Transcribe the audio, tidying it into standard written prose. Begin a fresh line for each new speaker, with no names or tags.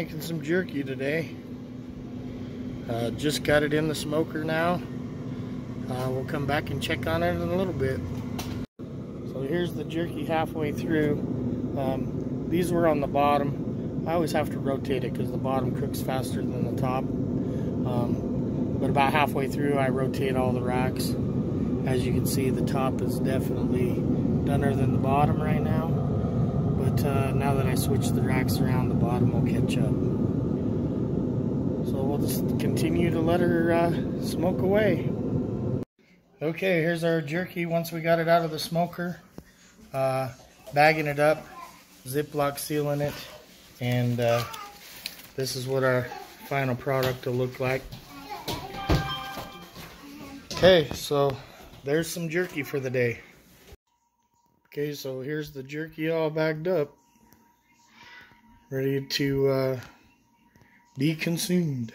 making some jerky today. Just got it in the smoker now. We'll come back and check on it in a little bit. So here's the jerky halfway through. These were on the bottom. I always have to rotate it because the bottom cooks faster than the top. But about halfway through I rotate all the racks. As you can see, the top is definitely dunner than the bottom right now. But now that I switch the racks around, the bottom will catch up. So we'll just continue to let her smoke away. Okay, here's our jerky once we got it out of the smoker. Bagging it up, Ziploc sealing it, and this is what our final product will look like. Okay, so there's some jerky for the day. Okay, so here's the jerky all bagged up, ready to be consumed.